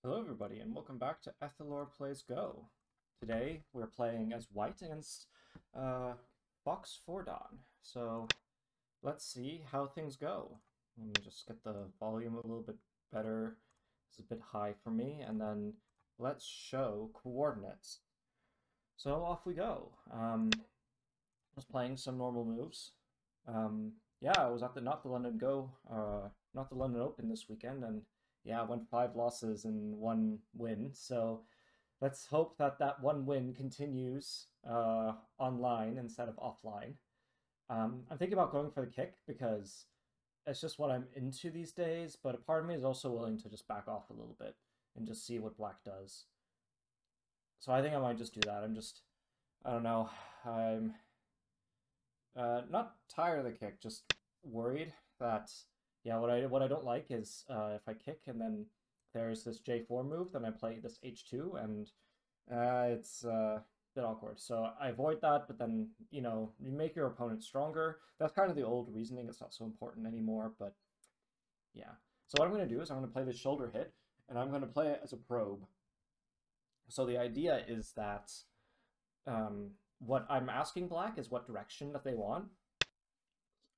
Hello everybody and welcome back to Ethelor Plays Go. Today we're playing as white against Fox Fordon. So let's see how things go. Let me just get the volume a little bit better. It's a bit high for me, and then let's show coordinates. So off we go. I was playing some normal moves. Yeah, I was at the not the London Go, not the London Open this weekend, and yeah, I went 5 losses and 1 win. So let's hope that that 1 win continues online instead of offline. I'm thinking about going for the kick because it's just what I'm into these days, but a part of me is also willing to just back off a little bit and just see what black does. So I think I might just do that. I don't know. I'm not tired of the kick, just worried that yeah, what I don't like is if I kick and then there's this J4 move, then I play this H2 and it's a bit awkward. So I avoid that, but then you make your opponent stronger. That's kind of the old reasoning. It's not so important anymore, but yeah. So what I'm going to do is I'm going to play this shoulder hit, and I'm going to play it as a probe. So the idea is that what I'm asking black is what direction that they want.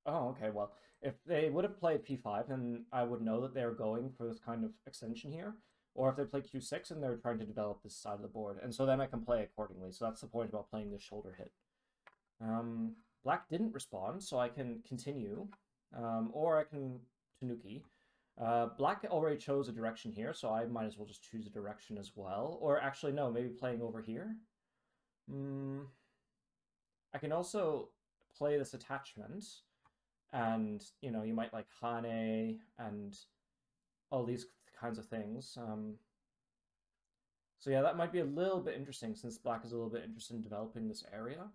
Oh, okay. Well, if they would have played p5, then I would know that they're going for this kind of extension here. Or if they play q6 and they're trying to develop this side of the board. And so then I can play accordingly. So that's the point about playing this shoulder hit. Black didn't respond, so I can continue. Or I can Tanuki. Black already chose a direction here, so I might as well just choose a direction as well. Or actually, no, maybe playing over here. I can also play this attachment, and you might like Hane and all these kinds of things. So yeah, that might be a little bit interesting since black is a little bit interested in developing this area.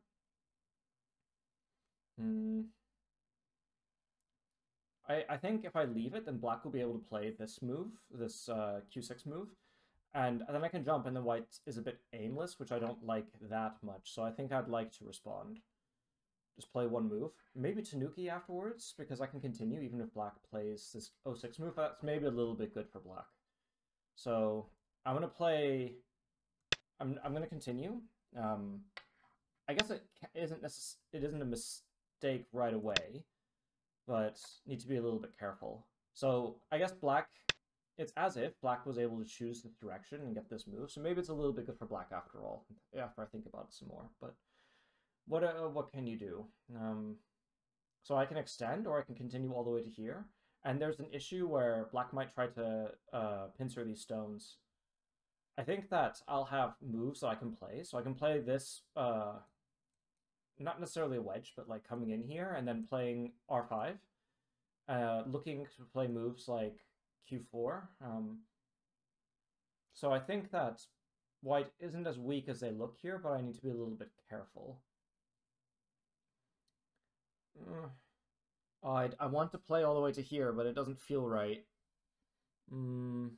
I think if I leave it, then black will be able to play this move, this q6 move, and then I can jump, and then white is a bit aimless, which I don't like that much. So I think I'd like to respond. Just play one move. Maybe Tanuki afterwards, because I can continue even if black plays this 06 move. That's maybe a little bit good for black. So I'm going to play... I'm going to continue. I guess it isn't a mistake right away, but need to be a little bit careful. So I guess black... It's as if black was able to choose this direction and get this move. So maybe it's a little bit good for black after all, after I think about it some more. But what can you do? So I can extend, or I can continue all the way to here. And there's an issue where black might try to pincer these stones. I think that I'll have moves that I can play. So I can play this, not necessarily a wedge, but like coming in here and then playing R5. Looking to play moves like Q4. So I think that white isn't as weak as they look here, but I need to be a little bit careful. I want to play all the way to here, but it doesn't feel right. Oh,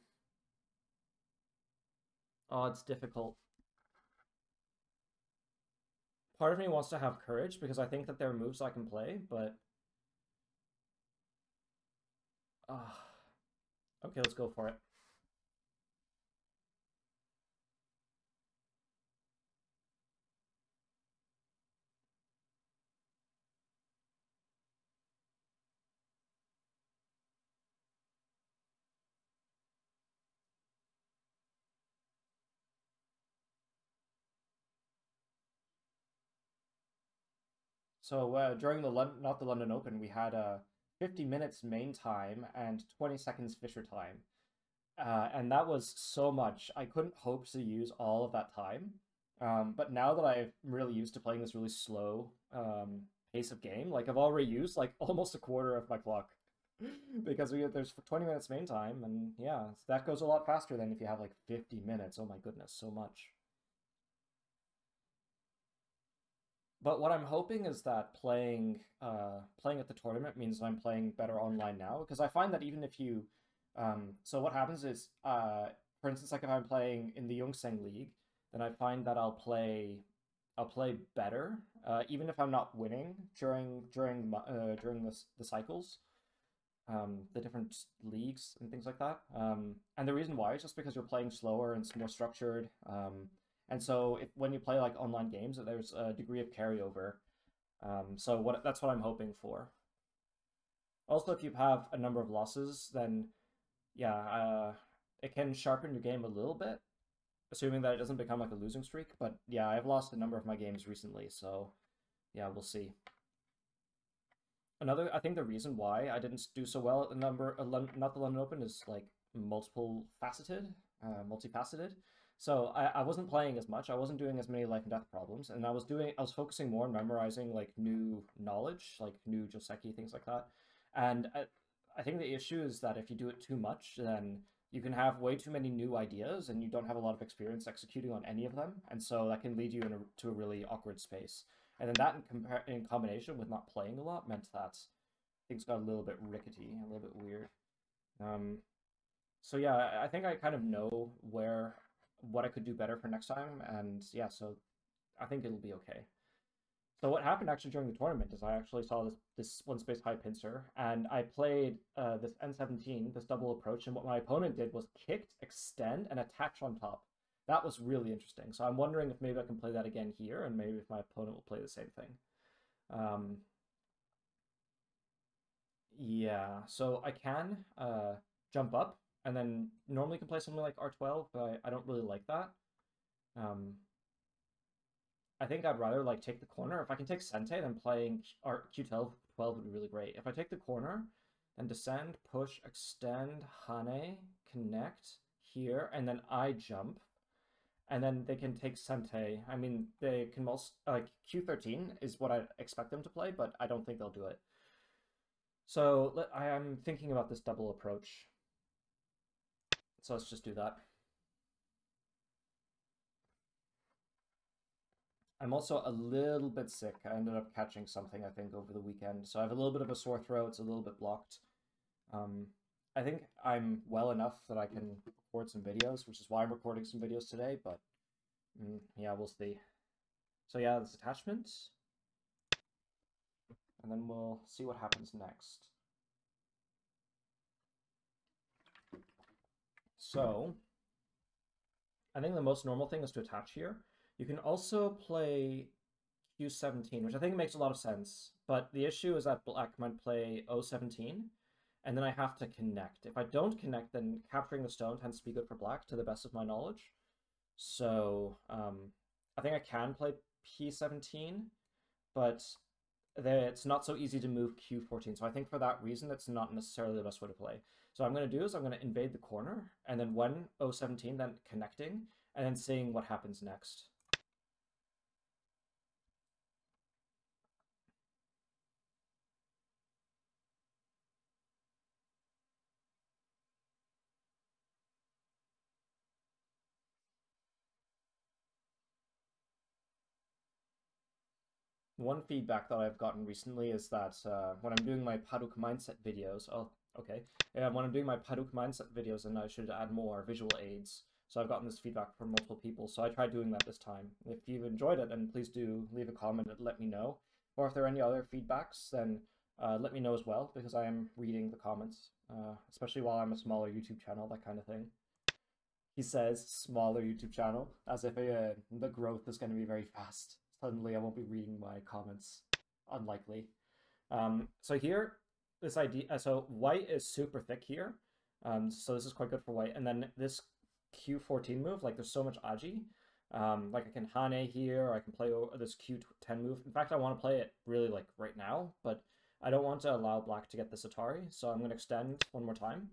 it's difficult. Part of me wants to have courage because I think that there are moves I can play, but... Okay, let's go for it. So during the not the London Open, we had 50 minutes main time and 20 seconds Fischer time. And that was so much. I couldn't hope to use all of that time. But now that I'm really used to playing this really slow pace of game, like I've already used like almost a quarter of my clock because there's 20 minutes main time, and yeah, that goes a lot faster than if you have like 50 minutes. Oh my goodness, so much. But what I'm hoping is that playing at the tournament means I'm playing better online now, because I find that even if you so what happens is for instance, like if I'm playing in the Youngseng League, then I find that I'll play better even if I'm not winning during the cycles. the different leagues and things like that. And the reason why is just because you're playing slower and it's more structured. And so when you play like online games, there's a degree of carryover. So that's what I'm hoping for. Also, if you have a number of losses, then yeah, it can sharpen your game a little bit, assuming that it doesn't become like a losing streak. But yeah, I've lost a number of my games recently, so yeah, we'll see. I think the reason why I didn't do so well at not the London Open is like multifaceted. So I wasn't playing as much. I wasn't doing as many life and death problems, and I was focusing more on memorizing like new knowledge, like new Joseki, things like that. And I think the issue is that if you do it too much, then you can have way too many new ideas, and you don't have a lot of experience executing on any of them, and so that can lead you to a really awkward space. And then that in combination with not playing a lot meant that things got a little bit rickety, a little bit weird. So yeah, I think I kind of know what I could do better for next time, and yeah, so I think it'll be okay. So what happened actually during the tournament is I actually saw this one space high pincer, and I played this N17, this double approach, and what my opponent did was kicked, extend, and attach on top. That was really interesting. So I'm wondering if maybe I can play that again here, and maybe if my opponent will play the same thing. Yeah, so I can jump up, and then normally can play something like R12, but I don't really like that. I think I'd rather like take the corner. If I can take Sente, then playing Q12 would be really great. If I take the corner, then descend, push, extend, Hane, connect here, and then I jump, and then they can take Sente. I mean, they can most like Q13 is what I expect them to play, but I don't think they'll do it. So I am thinking about this double approach. So let's just do that. I'm also a little bit sick. I ended up catching something, I think, over the weekend. So I have a little bit of a sore throat. It's a little bit blocked. I think I'm well enough that I can record some videos, which is why I'm recording some videos today. But yeah, we'll see. So yeah, this attachment. And then we'll see what happens next. So I think the most normal thing is to attach here. You can also play Q17, which I think makes a lot of sense. But the issue is that black might play O17, and then I have to connect. If I don't connect, then capturing the stone tends to be good for black, to the best of my knowledge. So I think I can play P17, but it's not so easy to move Q14. So I think for that reason, it's not necessarily the best way to play. So what I'm going to do is I'm going to invade the corner, and then when O17, then connecting, and then seeing what happens next. One feedback that I've gotten recently is that when I'm doing my Paduk mindset videos, when I'm doing my Paduk mindset videos, then I should add more visual aids. So I've gotten this feedback from multiple people, so I tried doing that this time. If you've enjoyed it, then please do leave a comment and let me know. Or if there are any other feedbacks, then let me know as well, because I am reading the comments, especially while I'm a smaller YouTube channel, that kind of thing. He says smaller YouTube channel, as if the growth is going to be very fast. Suddenly I won't be reading my comments. Unlikely. So here, this idea, so white is super thick here. So this is quite good for white. And then this Q14 move, like there's so much Aji. Like I can Hane here, or I can play this Q10 move. In fact, I want to play it really like right now, but I don't want to allow black to get this Atari, so I'm going to extend one more time.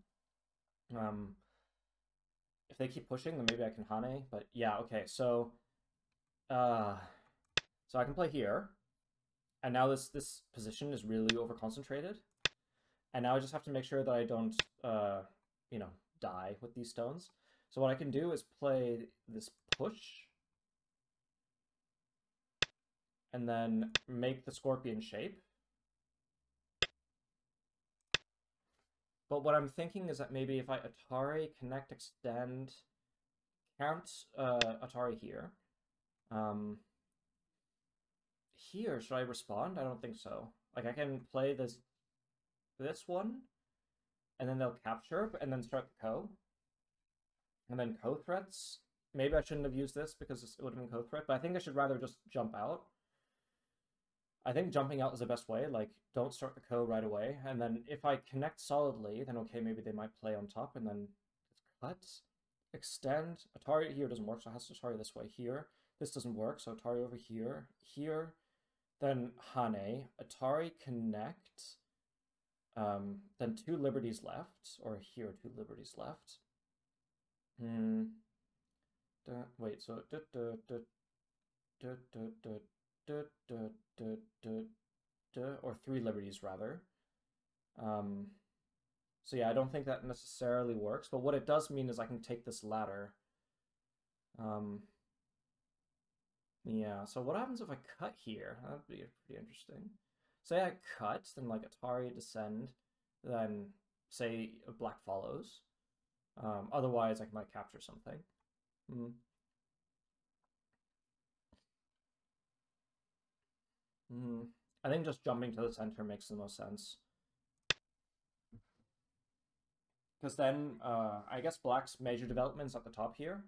If they keep pushing, then maybe I can Hane, but yeah, okay, so so I can play here, and now this position is really over concentrated, and now I just have to make sure that I don't die with these stones. So what I can do is play this push, and then make the scorpion shape. But what I'm thinking is that maybe if I Atari, connect, extend, count Atari here. Here, should I respond? I don't think so. Like I can play this one, and then they'll capture, and then start the co. And then co-threats. Maybe I shouldn't have used this because it would have been co-threat, but I think I should rather just jump out. I think jumping out is the best way, like, don't start the co right away, and then if I connect solidly, then okay, maybe they might play on top, and then cut, extend. Atari here doesn't work, so it has to Atari this way. Here, this doesn't work, so Atari over here, here, then Hane, Atari connect, then 2 liberties left, or here 2 liberties left. Wait, so or 3 liberties rather. So yeah, I don't think that necessarily works, but what it does mean is I can take this ladder. Yeah, so what happens if I cut here? That'd be pretty interesting. Say I cut, then like Atari descend, then say black follows. Otherwise I might capture something. I think just jumping to the center makes the most sense. Because then, I guess black's major development's at the top here.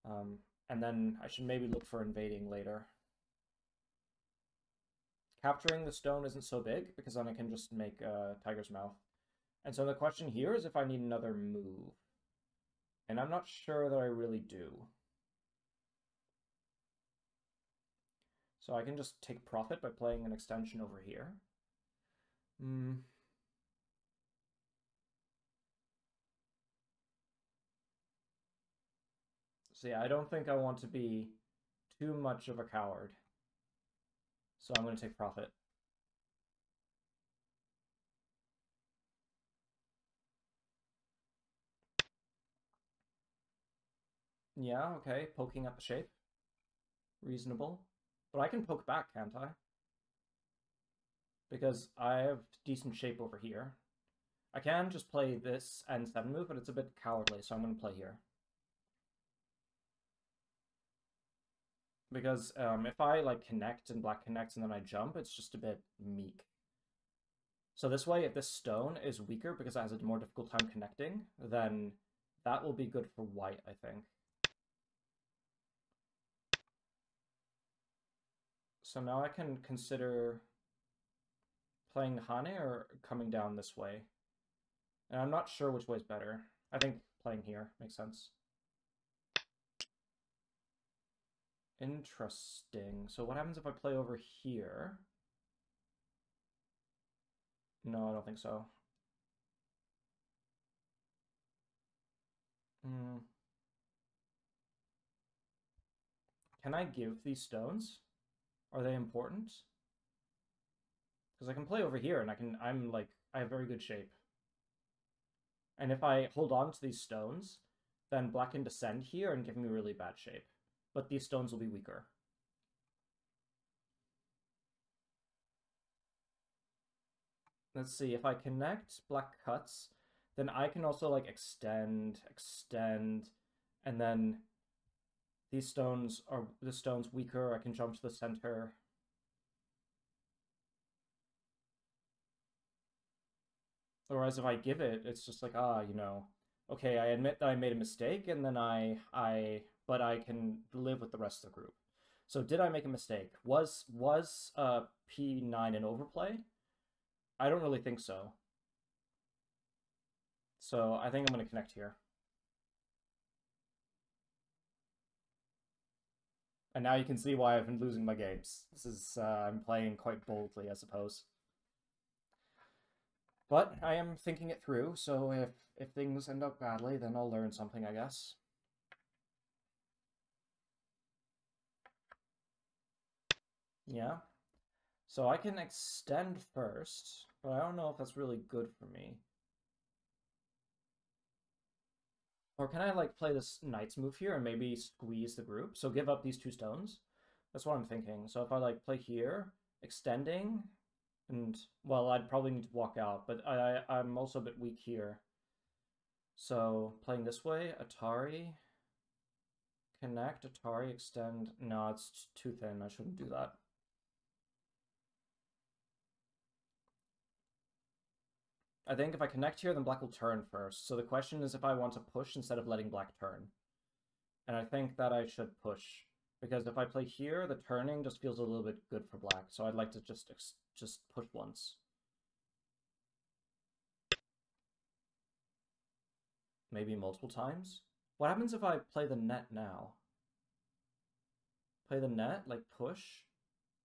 And then I should maybe look for invading later. Capturing the stone isn't so big, because then I can just make Tiger's Mouth. And so the question here is if I need another move. And I'm not sure that I really do. So I can just take profit by playing an extension over here. So yeah, I don't think I want to be too much of a coward. So I'm going to take profit. Yeah, okay, poking at the shape. Reasonable. But I can poke back, can't I? Because I have decent shape over here. I can just play this N7 move, but it's a bit cowardly, so I'm going to play here. Because if I like connect and black connects and then I jump, it's just a bit meek. So this way, if this stone is weaker because it has a more difficult time connecting, then that will be good for white, I think. So now I can consider playing Hane or coming down this way. And I'm not sure which way is better. I think playing here makes sense. Interesting. So what happens if I play over here? No, I don't think so. Can I give these stones? Are they important? Because I can play over here and I have very good shape. And if I hold on to these stones, then black can descend here and give me really bad shape. But these stones will be weaker. Let's see, if I connect, black cuts, then I can also like extend, and then this stone's weaker, I can jump to the center. Whereas if I give it, it's just like, you know, okay, I admit that I made a mistake, and then but I can live with the rest of the group. So did I make a mistake? Was P9 an overplay? I don't really think so. So I think I'm going to connect here. And now you can see why I've been losing my games. This is, I'm playing quite boldly, I suppose. But I am thinking it through, so if things end up badly, then I'll learn something, I guess. Yeah. So I can extend first, but I don't know if that's really good for me. Or can I like play this knight's move here and maybe squeeze the group? So give up these 2 stones? That's what I'm thinking. So if I like play here, extending, and well, I'd probably need to walk out, but I'm also a bit weak here. So playing this way, Atari, connect, Atari, extend. No, it's too thin. I shouldn't do that. I think if I connect here, then black will turn first. So the question is if I want to push instead of letting black turn. And I think that I should push. Because if I play here, the turning just feels a little bit good for black. So I'd like to just push once. Maybe multiple times? What happens if I play the net now? Play the net, like push.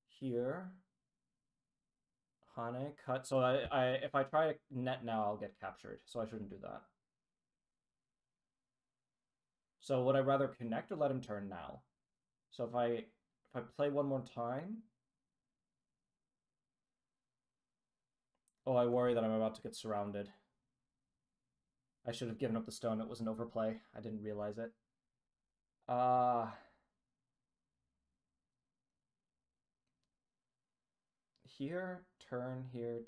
Here. Hane, cut. So if I try to net now, I'll get captured. So I shouldn't do that. So would I rather connect or let him turn now? So if I play one more time... Oh, I worry that I'm about to get surrounded. I should have given up the stone. It was an overplay. I didn't realize it. Here, turn here,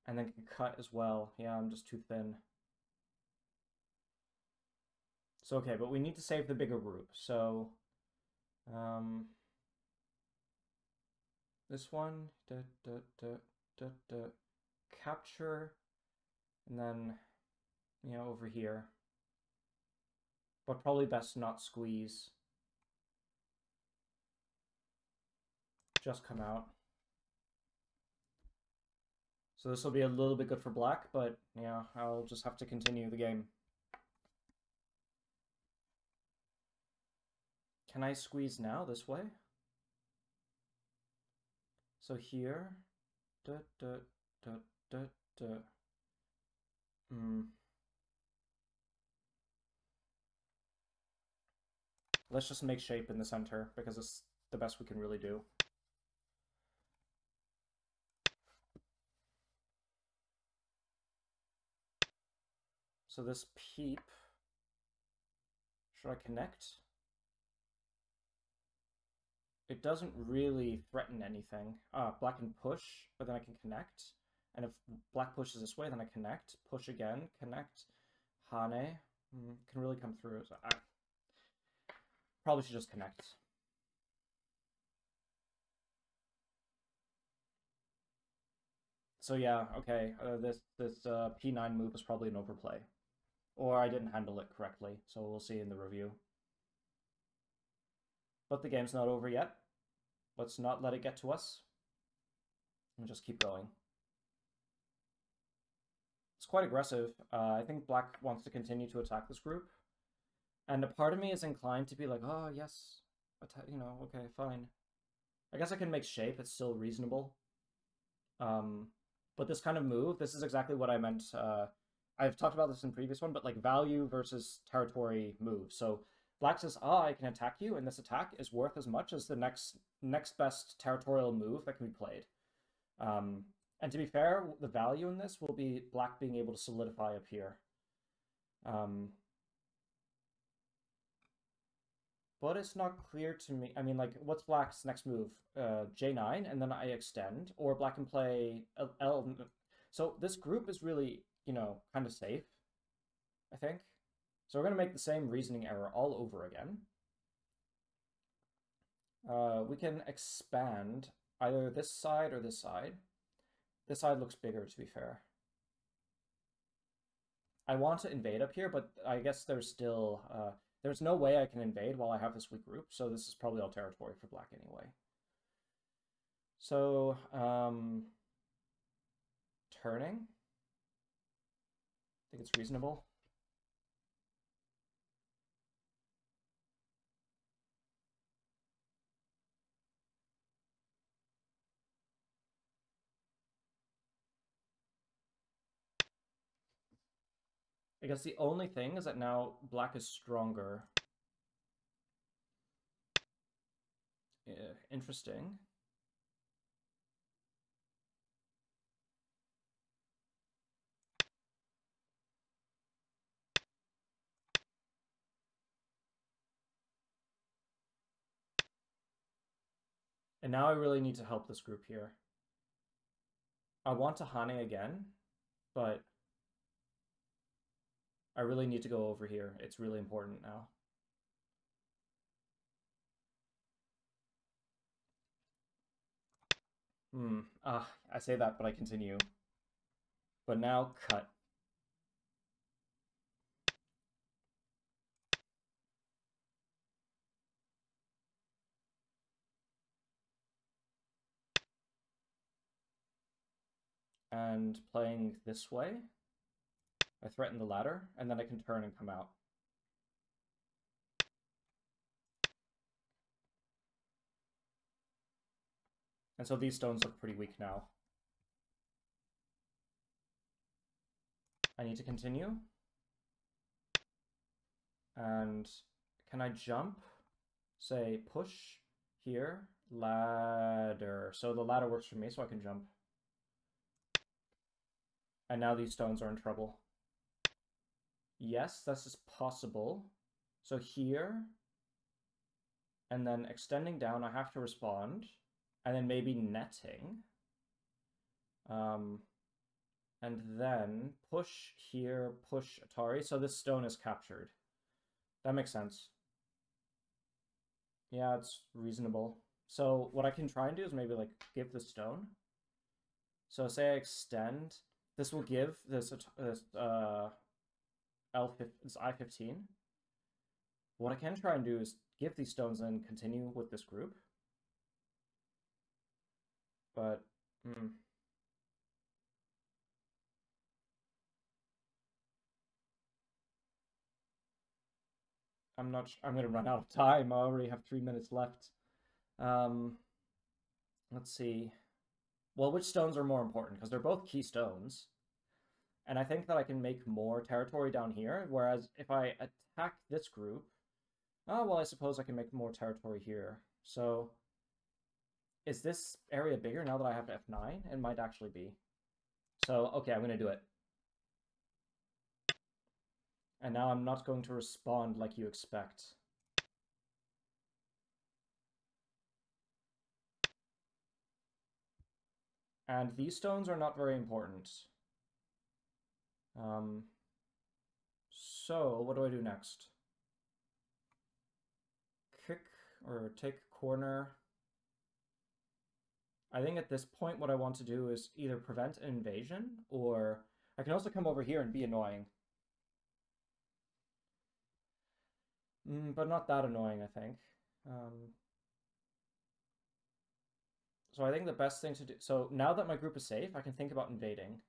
And then can cut as well. Yeah, I'm just too thin. So, okay, but we need to save the bigger group. So, this one, capture, and then, you know, over here. But probably best not squeeze. Just come out. So this will be a little bit good for black, but yeah, I'll just have to continue the game. Can I squeeze now this way? So here, Let's just make shape in the center because it's the best we can really do. So this peep, should I connect? It doesn't really threaten anything. Black can push, but then I can connect. And if black pushes this way, then I connect, push again, connect, Hane, can really come through. So I probably should just connect. So yeah, okay, this P9 move was probably an overplay. Or I didn't handle it correctly, so we'll see in the review. But the game's not over yet. Let's not let it get to us. And just keep going. It's quite aggressive. I think black wants to continue to attack this group. And a part of me is inclined to be like, oh, yes, you know, okay, fine. I guess I can make shape. It's still reasonable. But this kind of move, this is exactly what I meant. I've talked about this in previous one, but like value versus territory move. So black says, I can attack you, and this attack is worth as much as the next best territorial move that can be played. And to be fair, the value in this will be black being able to solidify up here. But it's not clear to me. I mean, like, what's black's next move? J9, and then I extend, or black can play L. So this group is really, you know, kind of safe, I think. So we're going to make the same reasoning error all over again. We can expand either this side or this side. This side looks bigger, to be fair. I want to invade up here, but I guess there's still... there's no way I can invade while I have this weak group, so this is probably all territory for black anyway. So, turning. I think it's reasonable. I guess the only thing is that now black is stronger. Interesting. And now I really need to help this group here. I want to Hane again, but I really need to go over here. It's really important now. I say that, but I continue. But now cut. And playing this way, I threaten the ladder, and then I can turn and come out. And so these stones look pretty weak now. I need to continue. And can I jump? Say push here, ladder. So the ladder works for me, so I can jump. And now these stones are in trouble. Yes, this is possible. So here, and then extending down, I have to respond. And then maybe netting. And then push here, push Atari. So this stone is captured. That makes sense. Yeah, it's reasonable. So what I can try and do is maybe like give the stone. So say I extend. This will give this I-15. What I can try and do is give these stones and continue with this group. But I'm gonna run out of time. I already have 3 minutes left. Let's see. Well, which stones are more important? Because they're both key stones. And I think that I can make more territory down here, whereas if I attack this group, oh, well, I suppose I can make more territory here. So is this area bigger now that I have F9? It might actually be. So, okay, I'm going to do it. And now I'm not going to respond like you expect. And these stones are not very important. So what do I do next? Kick or take corner. I think at this point what I want to do is either prevent an invasion, or I can also come over here and be annoying. But not that annoying, I think. So I think the best thing to do... So now that my group is safe, I can think about invading.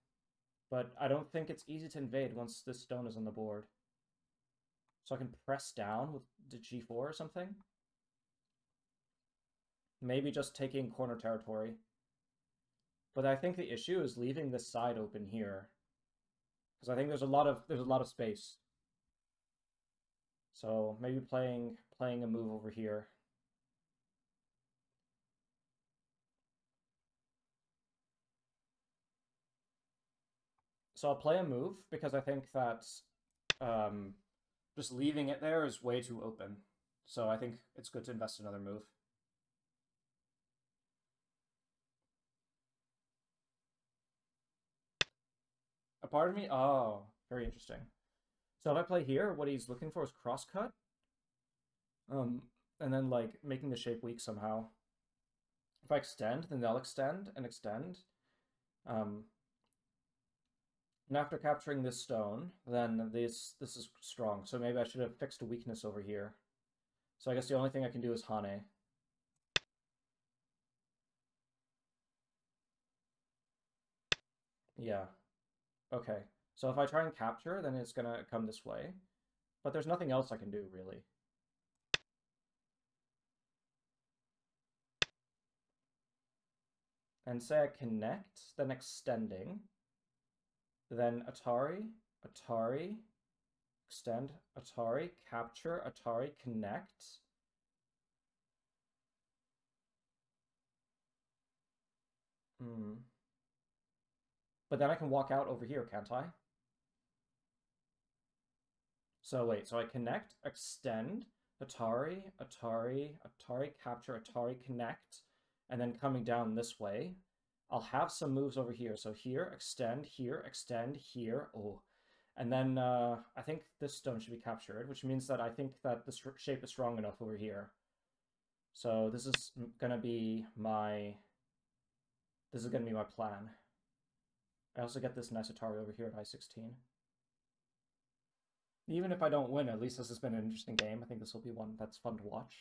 But I don't think it's easy to invade once this stone is on the board. So I can press down with the G4 or something. Maybe just taking corner territory. But I think the issue is leaving this side open here. Because I think there's a lot of space. So maybe playing a move over here. So I'll play a move because I think that just leaving it there is way too open. So I think it's good to invest another move. A part of me? Oh, very interesting. So if I play here, what he's looking for is crosscut. And then like making the shape weak somehow. If I extend, then they'll extend and extend. And after capturing this stone, then this is strong. So maybe I should have fixed a weakness over here. So I guess the only thing I can do is Hane. Yeah. Okay. So if I try and capture, then it's gonna come this way. But there's nothing else I can do, really. And say I connect, then extending. Then Atari, extend, Atari, capture, Atari, connect. But then I can walk out over here, can't I? So wait, so I connect, extend, Atari, capture, Atari, connect, and then coming down this way, I'll have some moves over here. So here, extend, here, oh. And then I think this stone should be captured, which means that I think that this shape is strong enough over here. So this is gonna be my This is going to be my plan. I also get this nice Atari over here at I-16. Even if I don't win, at least this has been an interesting game. I think this will be one that's fun to watch.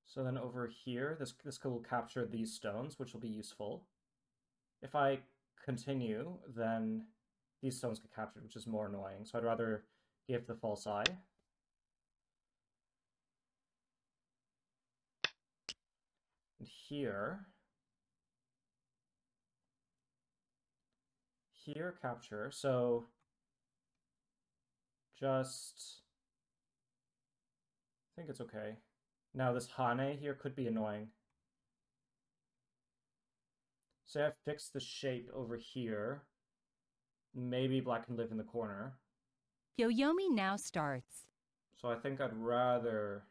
So then over here, this will capture these stones, which will be useful. If I continue, then these stones get captured, which is more annoying. So I'd rather give the false eye. And here capture. So just I think it's okay. Now this Hane here could be annoying. Say I fix the shape over here. Maybe black can live in the corner. Yoyomi now starts. So I think I'd rather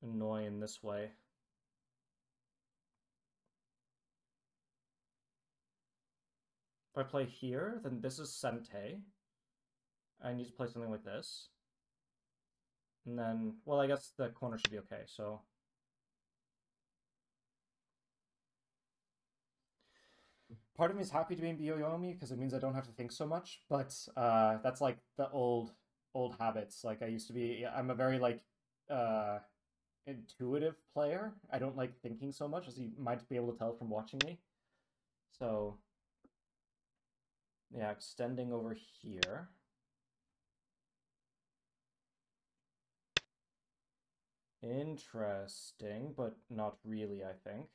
annoy in this way. If I play here, then this is Sente. I need to play something like this. And then, well, I guess the corner should be okay, so. Part of me is happy to be in Yoyomi because it means I don't have to think so much, but that's like the old habits. Like I used to be, I'm a very like intuitive player. I don't like thinking so much, as you might be able to tell from watching me. So yeah, extending over here. Interesting, but not really, I think.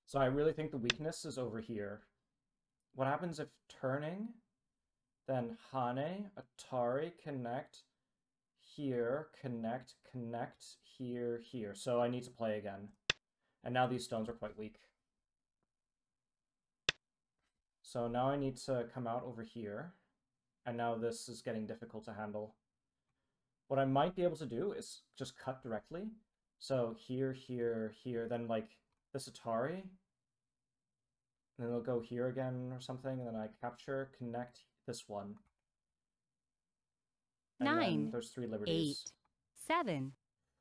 So I really think the weakness is over here. What happens if turning, then Hane, Atari, connect, here, connect, here, here. So I need to play again. And now these stones are quite weak. So now I need to come out over here. And now this is getting difficult to handle. What I might be able to do is just cut directly. So here, here, here, then like this Atari. And then it'll go here again or something, and then I capture, connect this one. And 9, then there's 3 liberties. 8, 7,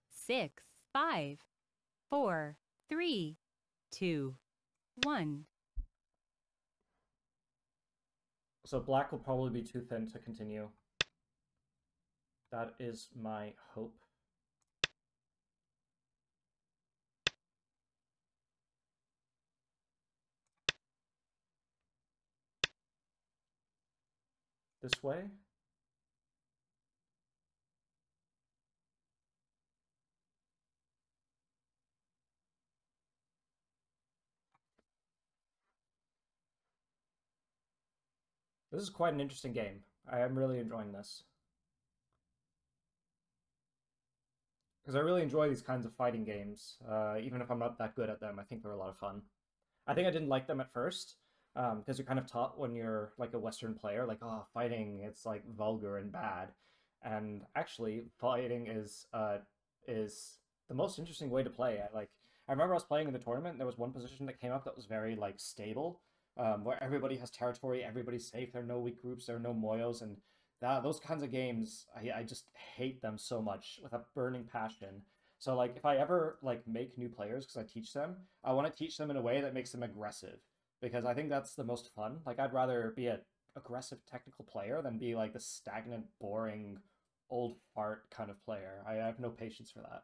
6, 5, 4, 3, 2, 1. So black will probably be too thin to continue. That is my hope. This way. This is quite an interesting game. I am really enjoying this. Because I really enjoy these kinds of fighting games. Even if I'm not that good at them, I think they're a lot of fun. I think I didn't like them at first, because you're kind of taught when you're like a Western player, like, oh, fighting, it's like vulgar and bad. And actually, fighting is the most interesting way to play. I remember I was playing in the tournament, and there was one position that came up that was very like stable, where everybody has territory, everybody's safe, there are no weak groups, there are no moyos, and those kinds of games, I just hate them so much with a burning passion. So like if I ever like make new players because I teach them, I want to teach them in a way that makes them aggressive because I think that's the most fun. Like I'd rather be a aggressive technical player than be like the stagnant, boring, old fart kind of player. I have no patience for that.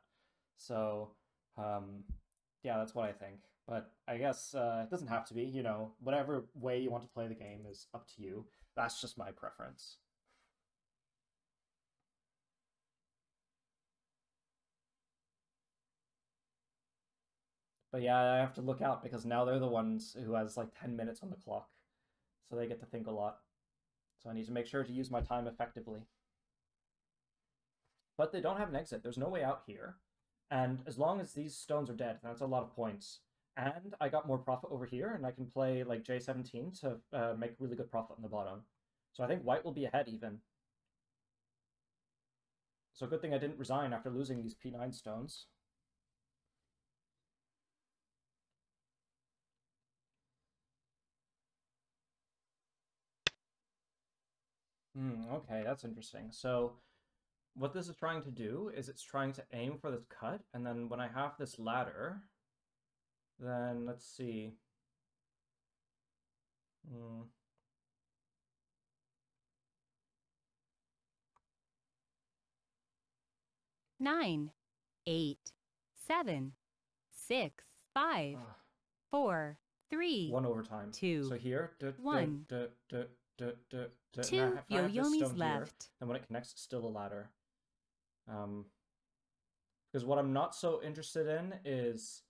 So Yeah, that's what I think. But I guess it doesn't have to be, you know, whatever way you want to play the game is up to you. That's just my preference. But yeah, I have to look out because now they're the ones who has like 10 minutes on the clock. So they get to think a lot. So I need to make sure to use my time effectively. But they don't have an exit. There's no way out here. And as long as these stones are dead, that's a lot of points. And I got more profit over here, and I can play like J17 to make really good profit on the bottom. So I think white will be ahead even. So good thing I didn't resign after losing these P9 stones. Okay, that's interesting. So what this is trying to do is it's trying to aim for this cut, and then when I have this ladder, then let's see. 9, 8, 7, 6, 5, 4, 3, one overtime. 2, so here, 1. Two Yo-yomis left. And when it connects, it's still a ladder. Because what I'm not so interested in is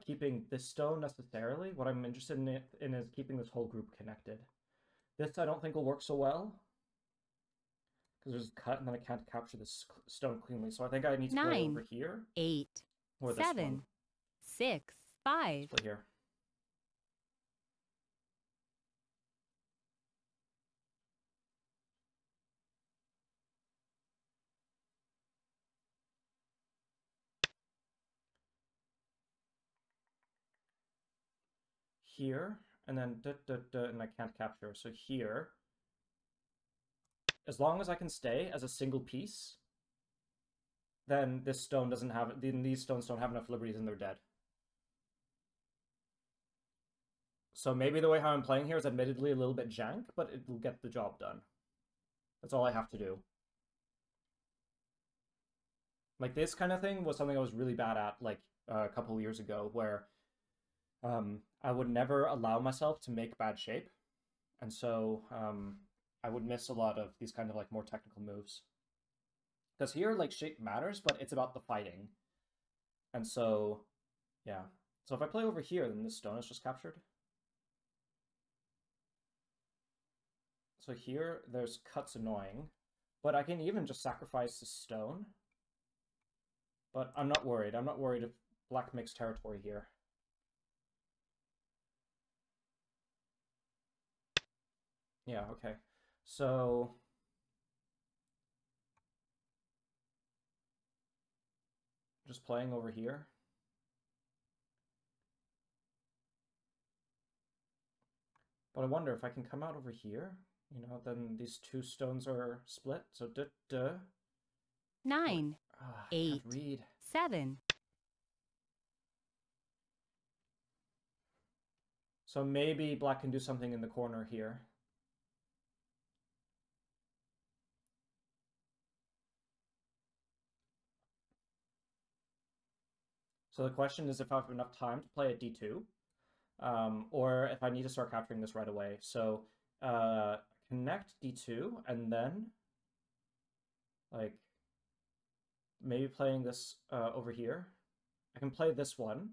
keeping this stone necessarily. What I'm interested in is keeping this whole group connected. This I don't think will work so well. Because there's a cut and then I can't capture this stone cleanly. So I think I need to play over here. 8, or 7, 6, 5. Let's play here. Here, and then and I can't capture. So here, as long as I can stay as a single piece, then this stone doesn't have, then these stones don't have enough liberties and they're dead. So maybe the way how I'm playing here is admittedly a little bit jank, but it will get the job done. That's all I have to do. Like this kind of thing was something I was really bad at like a couple years ago, where I would never allow myself to make bad shape. And so I would miss a lot of these kind of like more technical moves. Because here, like, shape matters, but it's about the fighting. And so, yeah. So if I play over here, then this stone is just captured. So here, there's cuts annoying. But I can even just sacrifice this stone. But I'm not worried. I'm not worried if black makes territory here. Yeah, okay. So just playing over here. But I wonder if I can come out over here, you know, then these two stones are split. So 9, 8, 7. So maybe black can do something in the corner here. So the question is if I have enough time to play at d2, or if I need to start capturing this right away. So connect d2, and then like maybe playing this over here. I can play this one,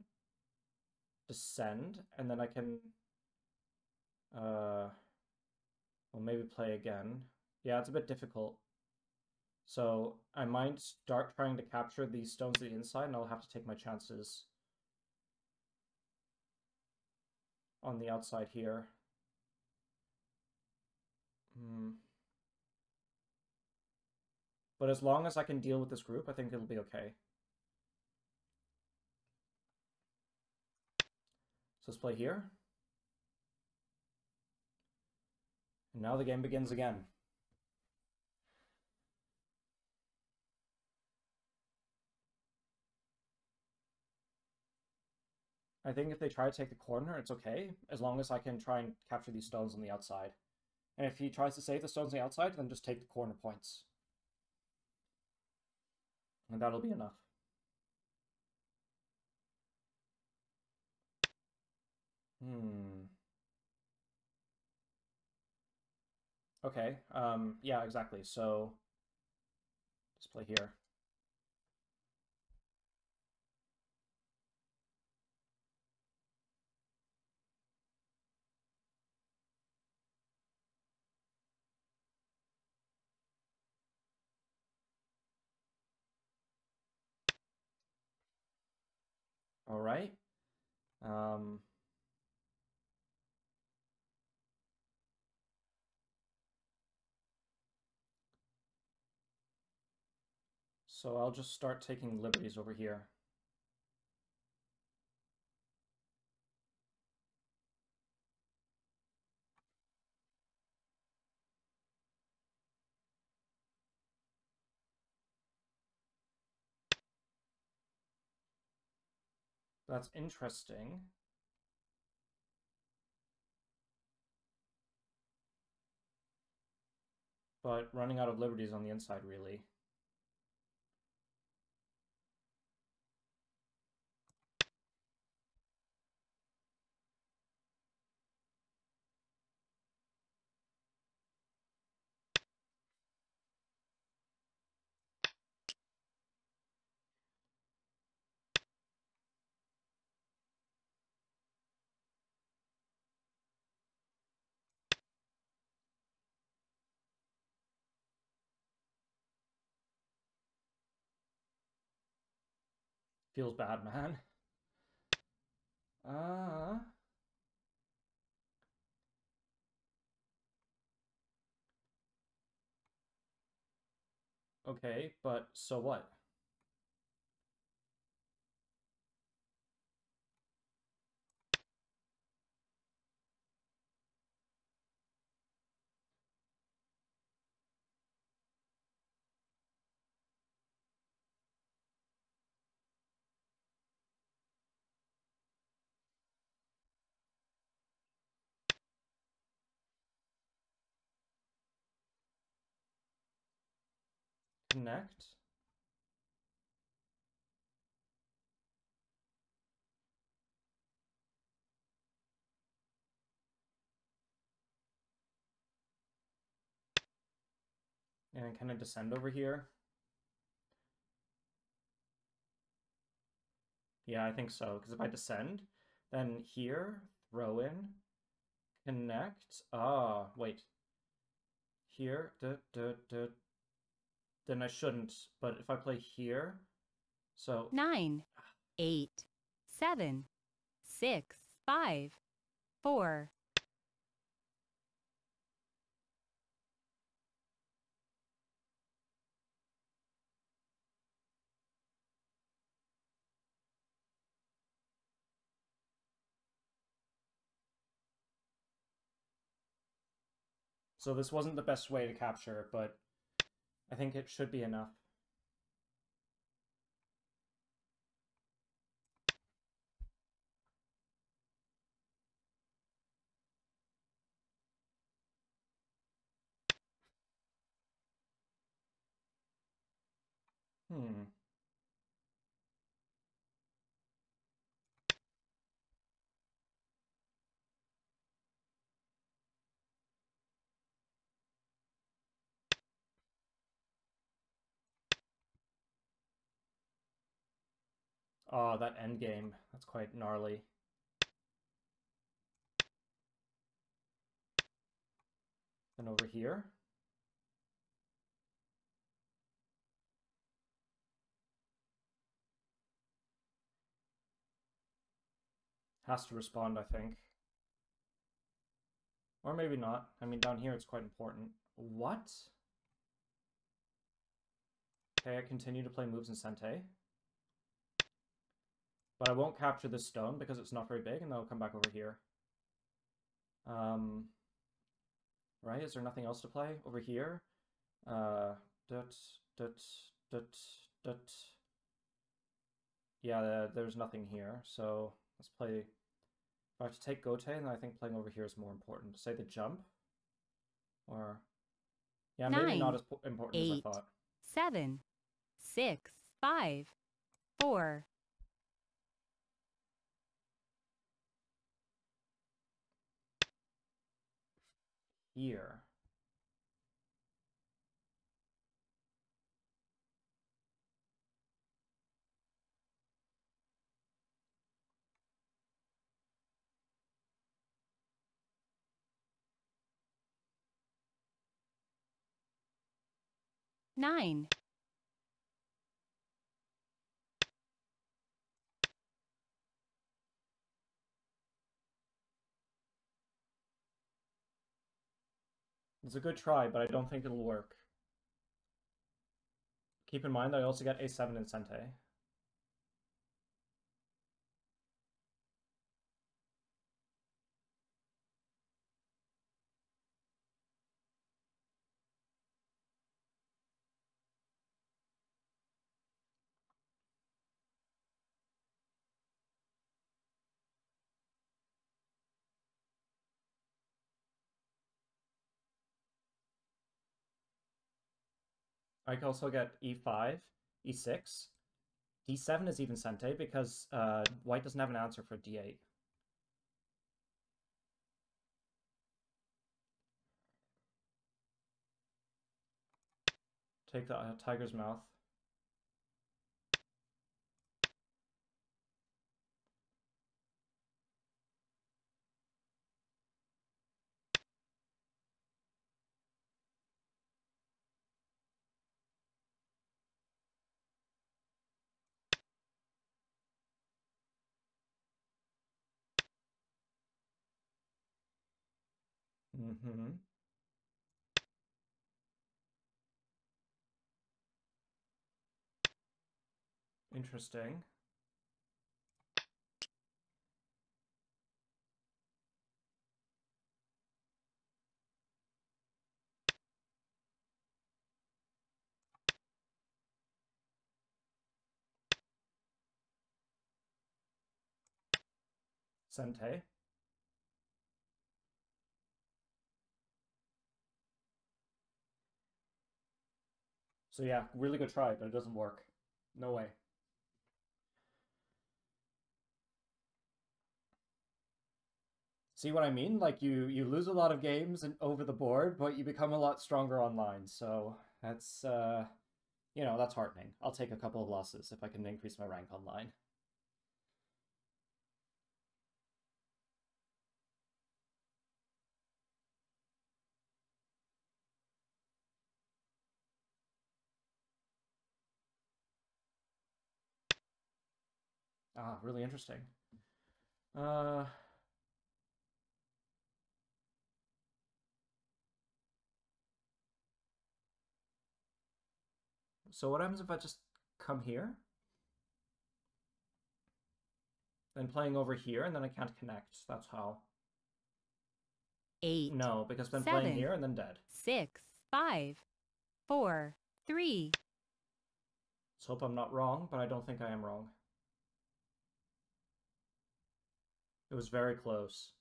descend, and then I can well, maybe play again. Yeah, it's a bit difficult. So I might start trying to capture these stones to the inside, and I'll have to take my chances on the outside here. But as long as I can deal with this group, I think it'll be okay. So let's play here. And now the game begins again. I think if they try to take the corner, it's okay, as long as I can try and capture these stones on the outside. And if he tries to save the stones on the outside, then just take the corner points. And that'll be enough. Okay, yeah, exactly. So, just play here. All right. So I'll just start taking liberties over here. That's interesting. But running out of liberties on the inside, really. Feels bad, man. Okay, but so what? Connect? And can I descend over here? Yeah, I think so, because if I descend, then here, throw in, connect. Ah, wait. Here, then I shouldn't. But if I play here, so 9, 8, 7, 6, 5, 4. So this wasn't the best way to capture, but I think it should be enough. Oh, that endgame. That's quite gnarly. Then over here. Has to respond, I think. Or maybe not. I mean, down here it's quite important. What? Okay, I continue to play moves in Sente. But I won't capture this stone because it's not very big, and then I'll come back over here. Right? Is there nothing else to play? Over here? Dut, dut, dut, dut. Yeah, there's nothing here, so let's play... If I have to take Gote, then I think playing over here is more important. Say the jump? Or... Yeah, 9, maybe not as important 8, as I thought. 7, 6, 5, 4. here. Nine. It's a good try, but I don't think it'll work. Keep in mind that I also get A7 in Sente. I can also get E5, E6. D7 is even Sente because white doesn't have an answer for D8. Take the tiger's mouth. Mm-hmm. Interesting. Sente. So yeah, really good try, but it doesn't work. No way. See what I mean? Like you lose a lot of games over the board, but you become a lot stronger online. So that's you know, that's heartening. I'll take a couple of losses if I can increase my rank online. Ah, really interesting. Uh so what happens if I just come here? Then playing over here and then I can't connect. That's how. 8. No, because then 7. playing here and then dead. 6. 5. 4. 3. Let's hope I'm not wrong, but I don't think I am wrong. It was very close.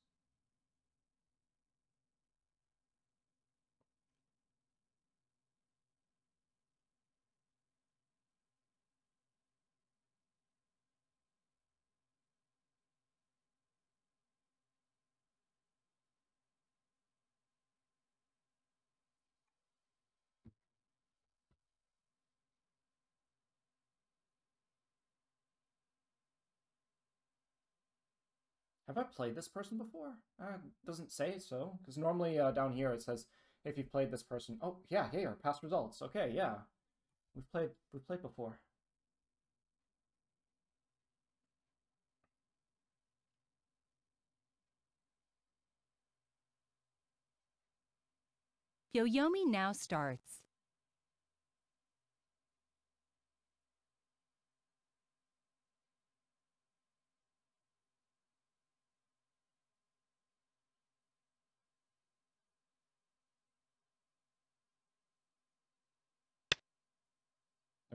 Have I played this person before? Doesn't say so, because normally down here it says if you've played this person. Oh yeah, here past results. Okay, yeah, we've played before. Yoyomi now starts.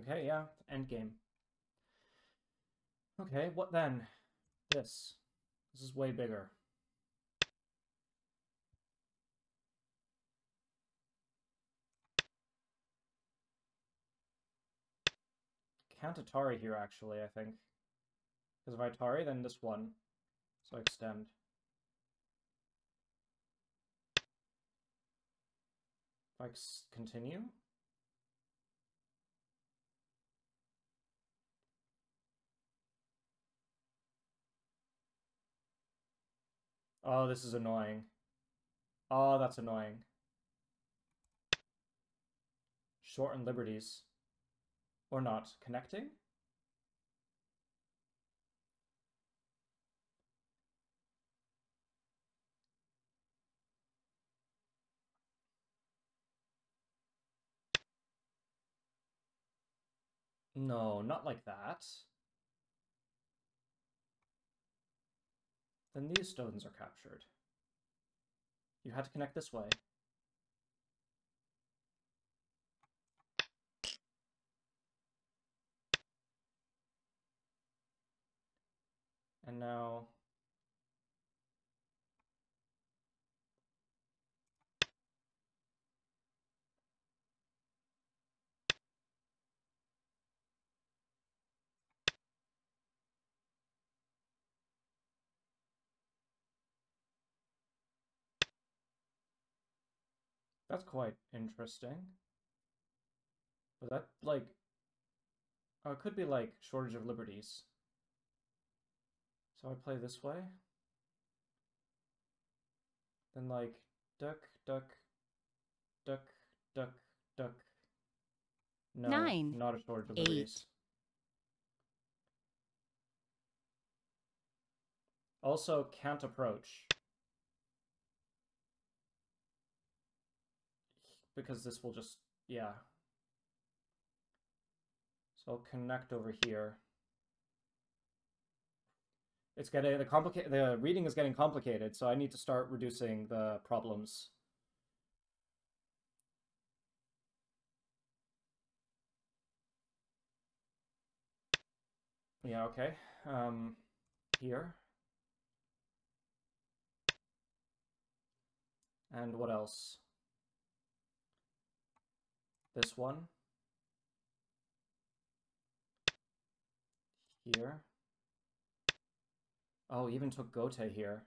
Okay, yeah, end game. Okay, what then? This. This is way bigger. Can't Atari here actually, I think. Because if I Atari, then this one. So I extend. If I continue. Oh, this is annoying. Oh, that's annoying. Shorten liberties. Or not. Connecting? No, not like that. Then these stones are captured. You had to connect this way. And now... That's quite interesting. But that, like... Oh, it could be, like, shortage of liberties. So I play this way. Then, like, duck, duck, duck, duck, duck. No, 9, not a shortage of 8. liberties. Also, can't approach. Because this will just, yeah. So I'll connect over here. It's getting, the reading is getting complicated, so I need to start reducing the problems. Yeah, okay. Here. And what else? This one. Here. Oh, even took Gote here.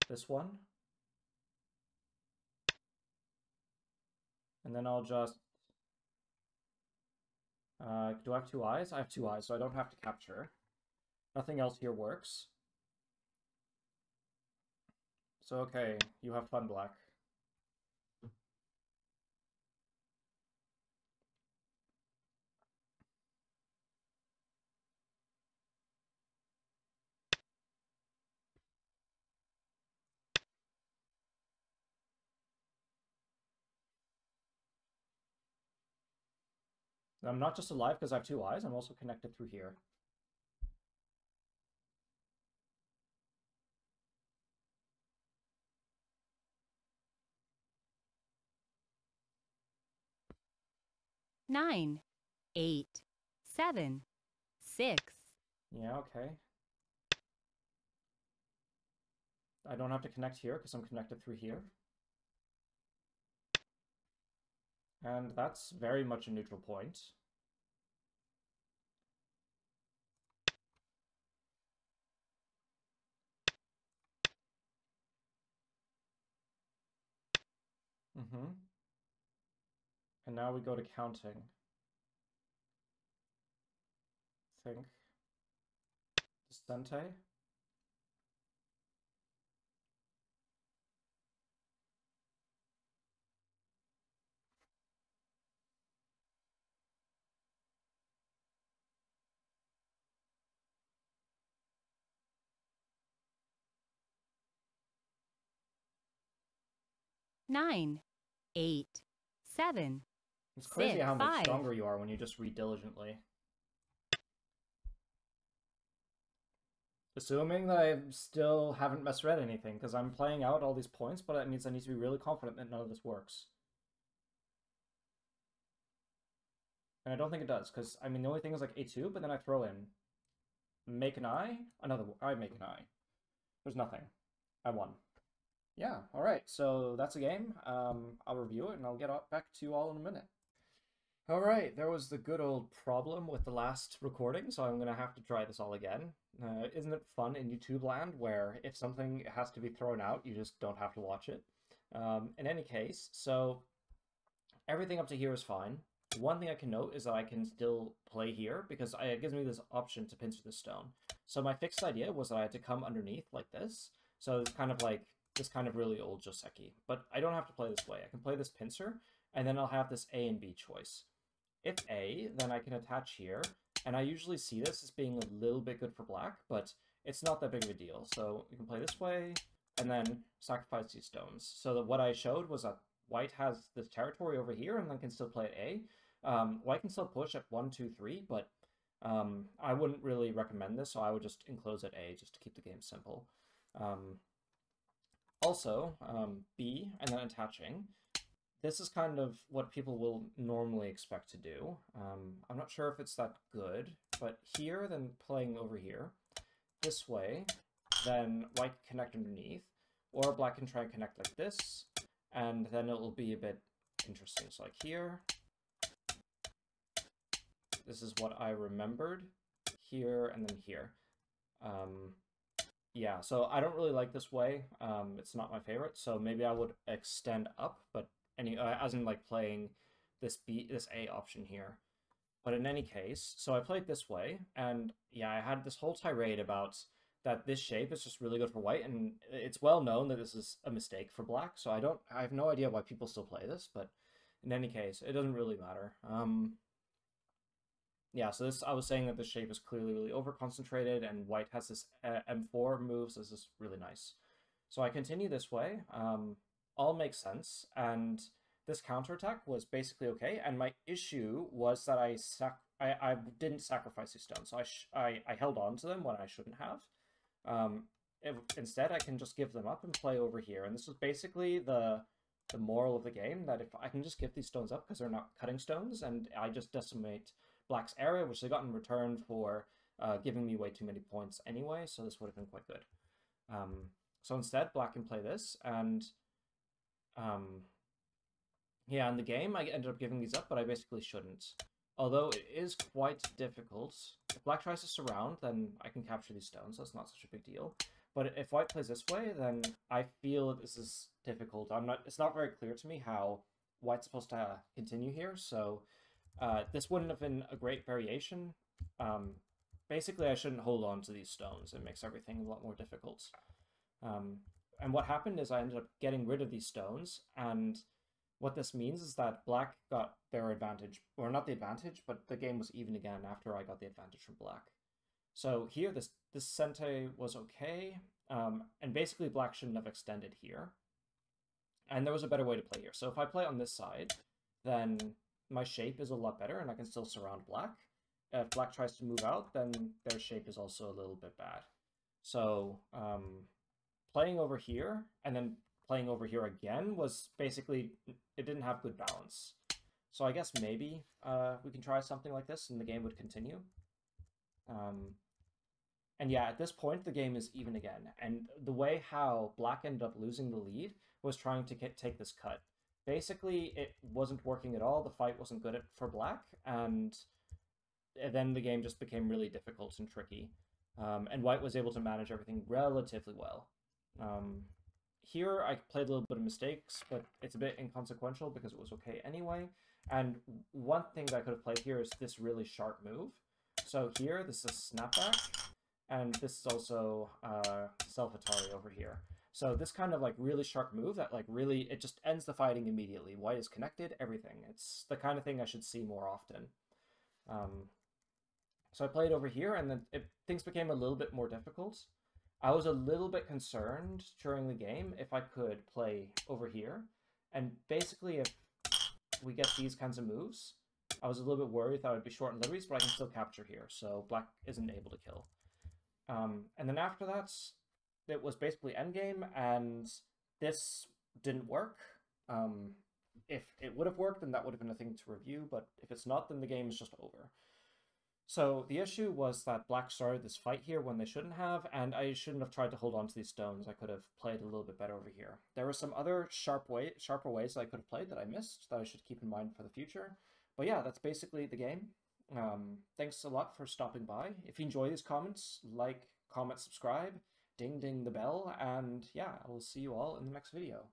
This one. And then I'll just... do I have 2 eyes? I have 2 eyes, so I don't have to capture. Nothing else here works. So, okay, you have fun, Black. I'm not just alive because I have 2 eyes, I'm also connected through here. Nine, 8, 7, 6. Yeah, okay. I don't have to connect here because I'm connected through here. And that's very much a neutral point. And now we go to counting. Think. Descente. Nine, 8, 7, It's crazy 6, how much 5. stronger you are when you just read diligently. Assuming that I still haven't misread anything, because I'm playing out all these points, but that means I need to be really confident that none of this works. And I don't think it does, because, I mean, the only thing is like A2, but then I throw in make an eye, I make an eye. There's nothing. I won. Yeah, alright, so that's a game. I'll review it, and I'll get back to you all in a minute. Alright, there was the good old problem with the last recording, so I'm gonna have to try this all again. Isn't it fun in YouTube land where if something has to be thrown out, you just don't have to watch it? In any case, so everything up to here is fine. One thing I can note is that I can still play here because it gives me this option to pincer the stone. So my fixed idea was that I had to come underneath like this. So it's kind of like this kind of really old Joseki. But I don't have to play this way. I can play this pincer, and then I'll have this A and B choice. If A, then I can attach here, and I usually see this as being a little bit good for black, but it's not that big of a deal. So you can play this way, and then sacrifice these stones. So that what I showed was that white has this territory over here, and then can still play at A. White can still push at 1, 2, 3, but I wouldn't really recommend this, so I would just enclose at A just to keep the game simple. Also, B, and then attaching. This is kind of what people will normally expect to do. I'm not sure if it's that good, but here, then playing over here. This way, then white can connect underneath, or black can try and connect like this, and then it will be a bit interesting. So like here, this is what I remembered, here, and then here. Yeah, so I don't really like this way. It's not my favorite, so maybe I would extend up, but as in like playing this A option here. But in any case, so I played this way, and yeah, I had this whole tirade about that this shape is just really good for white, and it's well known that this is a mistake for black, so I have no idea why people still play this, but in any case, it doesn't really matter. Yeah, so I was saying that the shape is clearly really over-concentrated, and white has this M4 moves. This is really nice. So I continue this way. All makes sense, and this counterattack was basically okay, and my issue was that I didn't sacrifice these stones, so I held on to them when I shouldn't have. Instead, I can just give them up and play over here, and this was basically the moral of the game, that if I can just give these stones up because they're not cutting stones, and I just decimate black's area, which they got in return for giving me way too many points anyway, so this would have been quite good. So instead, black can play this, and yeah, in the game, I ended up giving these up, but I basically shouldn't. Although it is quite difficult. If black tries to surround, then I can capture these stones, so it's not such a big deal. But if white plays this way, then I feel this is difficult. It's not very clear to me how white's supposed to continue here, so this wouldn't have been a great variation. Basically, I shouldn't hold on to these stones. It makes everything a lot more difficult. And what happened is I ended up getting rid of these stones, and what this means is that black got their advantage, or not the advantage, but the game was even again after I got the advantage from black. So here, this Sente was okay, and basically black shouldn't have extended here. And there was a better way to play here. So if I play on this side, then my shape is a lot better, and I can still surround black. If black tries to move out, then their shape is also a little bit bad. So playing over here, and then playing over here again was basically, it didn't have good balance. So I guess maybe we can try something like this, and the game would continue. And yeah, at this point, the game is even again. And the way how black ended up losing the lead was trying to take this cut. Basically, it wasn't working at all. The fight wasn't good for black, and then the game just became really difficult and tricky. And white was able to manage everything relatively well. Here, I played a little bit of mistakes, but it's a bit inconsequential because it was okay anyway. And one thing that I could have played here is this really sharp move. So here, this is snapback, and this is also self-Atari over here. So this kind of like really sharp move that like really, it just ends the fighting immediately. White is connected, everything. It's the kind of thing I should see more often. So I played over here, and then things became a little bit more difficult. I was a little bit concerned during the game if I could play over here. And basically, if we get these kinds of moves, I was a little bit worried that I would be short in liberties, but I can still capture here, so black isn't able to kill. And then after that, it was basically endgame, and this didn't work. If it would have worked, then that would have been a thing to review, but if it's not, then the game is just over. So the issue was that black started this fight here when they shouldn't have, and I shouldn't have tried to hold on to these stones. I could have played a little bit better over here. There were some other sharper ways that I could have played that I missed that I should keep in mind for the future. But yeah, that's basically the game. Thanks a lot for stopping by. If you enjoy these comments, like, comment, subscribe, ding ding the bell, and yeah, I will see you all in the next video.